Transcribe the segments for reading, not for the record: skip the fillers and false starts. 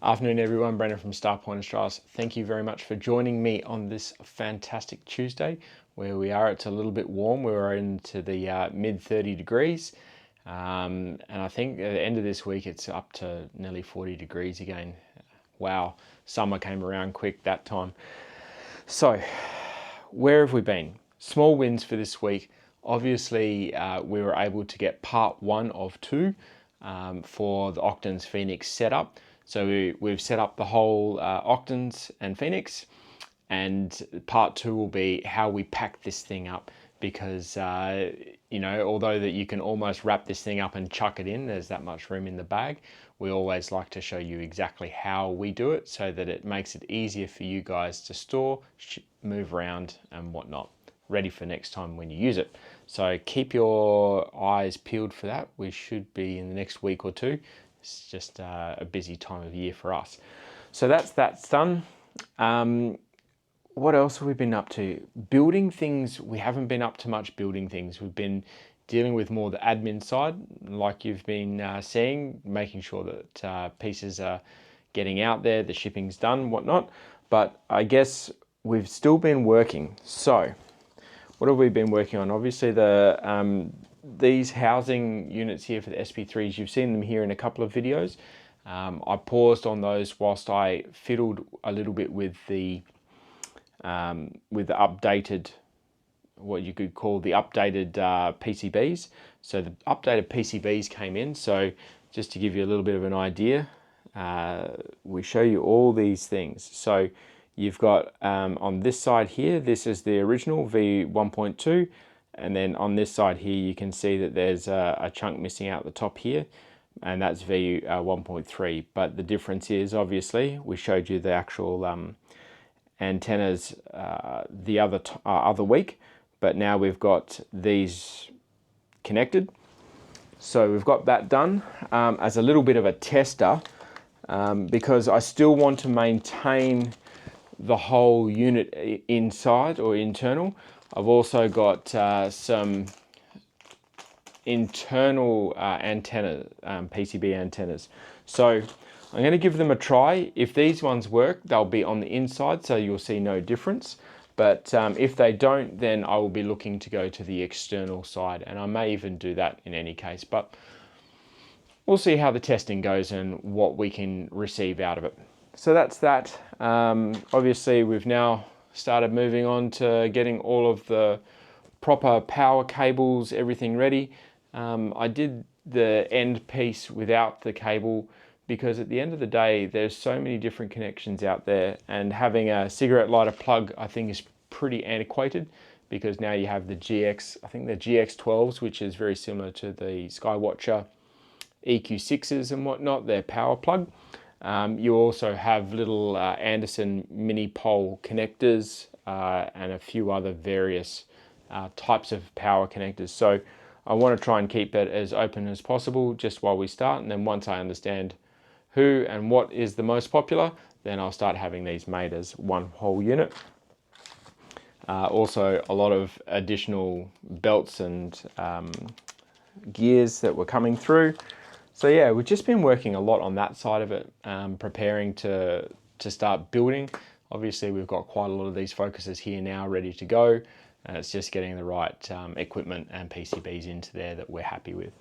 Afternoon everyone, Brendan from Starpoint Australia. Thank you very much for joining me on this fantastic Tuesday where we are. It's a little bit warm. We're into the mid 30 degrees and I think at the end of this week it's up to nearly 40 degrees again. Wow, summer came around quick that time. So where have we been? Small wins for this week. Obviously we were able to get part 1 of 2 for the Octans Phoenix setup. So we've set up the whole Octans and Phoenix, and part 2 will be how we pack this thing up, because you know, although that you can almost wrap this thing up and chuck it in, there's that much room in the bag. We always like to show you exactly how we do it so that it makes it easier for you guys to store, move around and whatnot, ready for next time when you use it. So keep your eyes peeled for that. We should be in the next week or two. It's just a busy time of year for us. So that's done. What else have we been up to? Building things, we haven't been up to much building things. We've been dealing with more the admin side, like you've been seeing, making sure that pieces are getting out there, the shipping's done, whatnot. But I guess we've still been working. So what have we been working on? Obviously these housing units here for the SP3s, you've seen them here in a couple of videos. I paused on those whilst I fiddled a little bit with the updated, what you could call the updated PCBs. So the updated PCBs came in. So just to give you a little bit of an idea, we show you all these things. So you've got on this side here, this is the original V1.2. And then on this side here, you can see that there's a chunk missing out the top here, and that's V1.3. But the difference is, obviously, we showed you the actual antennas the other week, but now we've got these connected. So we've got that done as a little bit of a tester, because I still want to maintain the whole unit inside or internal. I've also got some internal PCB antennas. So I'm going to give them a try. If these ones work, they'll be on the inside, so you'll see no difference. But if they don't, then I will be looking to go to the external side, and I may even do that in any case. But we'll see how the testing goes and what we can receive out of it. So that's that. Obviously, we've now started moving on to getting all of the proper power cables, everything ready. I did the end piece without the cable because at the end of the day, there's so many different connections out there, and having a cigarette lighter plug, I think, is pretty antiquated, because now you have the GX, I think the GX12s, which is very similar to the Skywatcher EQ6s and whatnot, their power plug. You also have little Anderson mini pole connectors and a few other various types of power connectors. So I want to try and keep it as open as possible just while we start, and then once I understand who and what is the most popular, then I'll start having these made as one whole unit. Also a lot of additional belts and gears that were coming through. So yeah, we've just been working a lot on that side of it, preparing to start building. Obviously, we've got quite a lot of these focuses here now ready to go, and it's just getting the right equipment and PCBs into there that we're happy with.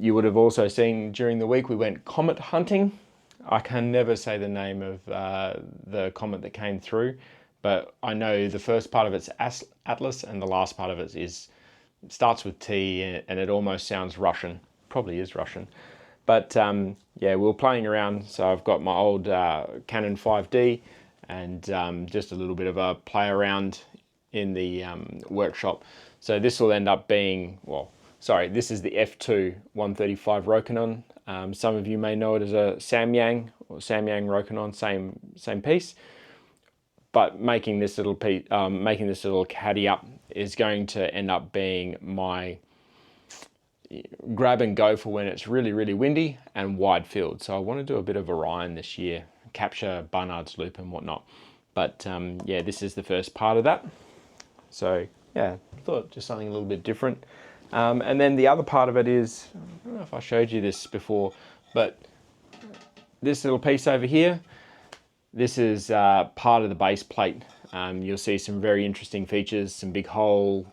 You would have also seen during the week we went comet hunting. I can never say the name of the comet that came through, but I know the first part of it's Atlas and the last part of it starts with T, and it almost sounds Russian. Probably is Russian, but yeah, we were playing around. So I've got my old Canon 5D and just a little bit of a play around in the workshop. So this will end up being, well, sorry, this is the F2 135 Rokinon. Some of you may know it as a Samyang or Samyang Rokinon, same piece. But making this little caddy up is going to end up being my grab and go for when it's really, really windy and wide field. So I want to do a bit of Orion this year, capture Barnard's Loop and whatnot. But yeah, this is the first part of that. So yeah, I thought just something a little bit different. And then the other part of it is, I don't know if I showed you this before, but this little piece over here, this is part of the base plate. You'll see some very interesting features, some big hole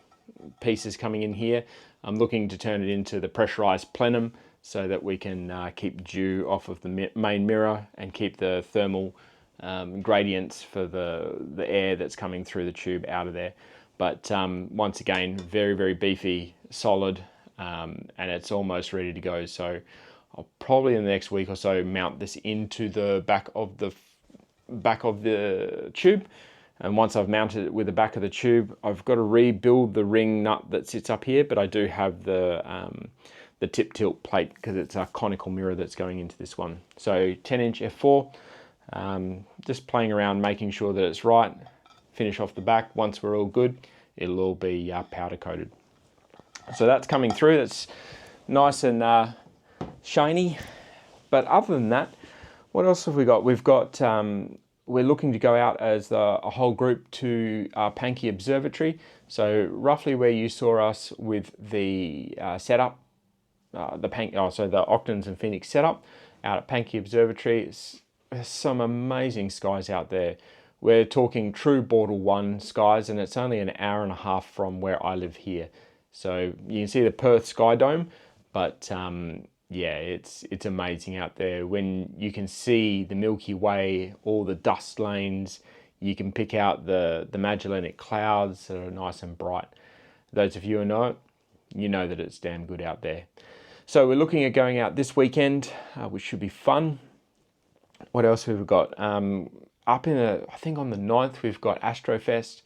pieces coming in here. I'm looking to turn it into the pressurized plenum so that we can keep dew off of the main mirror and keep the thermal gradients for the air that's coming through the tube out of there. But once again, very, very beefy, solid, and it's almost ready to go. So I'll probably in the next week or so mount this into the back of the tube. And once I've mounted it with the back of the tube, I've got to rebuild the ring nut that sits up here, but I do have the tip tilt plate because it's a conical mirror that's going into this one. So 10-inch f4, just playing around, making sure that it's right. Finish off the back. Once we're all good, it'll all be powder coated. So that's coming through. That's nice and shiny. But other than that, what else have we got? We've got, we're looking to go out as a whole group to Pankee Observatory. So roughly where you saw us with the setup, the Octans and Phoenix setup out at Pankee Observatory. There's some amazing skies out there. We're talking true Bortle 1 skies, and it's only an hour and a half from where I live here. So you can see the Perth Sky Dome, but yeah, it's amazing out there. When you can see the Milky Way, all the dust lanes, you can pick out the Magellanic clouds that are nice and bright. Those of you who know it, you know that it's damn good out there. So we're looking at going out this weekend, which should be fun. What else have we got? Up in I think on the 9th, we've got Astrofest.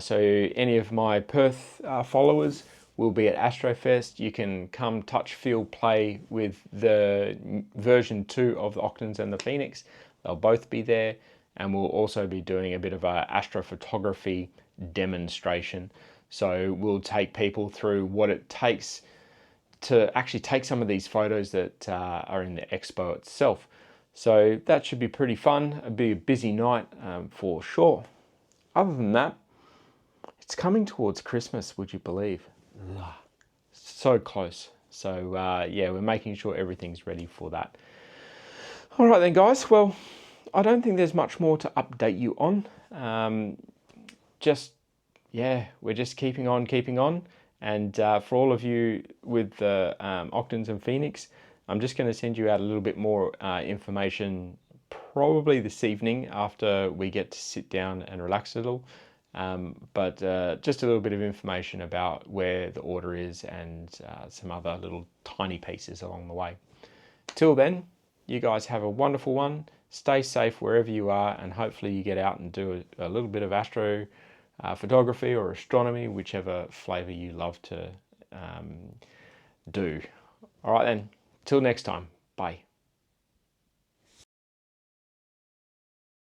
So any of my Perth followers will be at Astrofest. You can come touch, feel, play with the version 2 of the Octans and the Phoenix. They'll both be there. And we'll also be doing a bit of a astrophotography demonstration. So we'll take people through what it takes to actually take some of these photos that are in the expo itself. So that should be pretty fun. It'll be a busy night for sure. Other than that, it's coming towards Christmas, would you believe? So close. So yeah, we're making sure everything's ready for that. All right then, guys. Well, I don't think there's much more to update you on. Yeah, we're just keeping on. And for all of you with the Octans and Phoenix, I'm just going to send you out a little bit more information probably this evening after we get to sit down and relax a little. But just a little bit of information about where the order is and some other little tiny pieces along the way. Till then, you guys have a wonderful one. Stay safe wherever you are, and hopefully you get out and do a little bit of astro photography or astronomy, whichever flavor you love to do. All right then. Till next time, bye.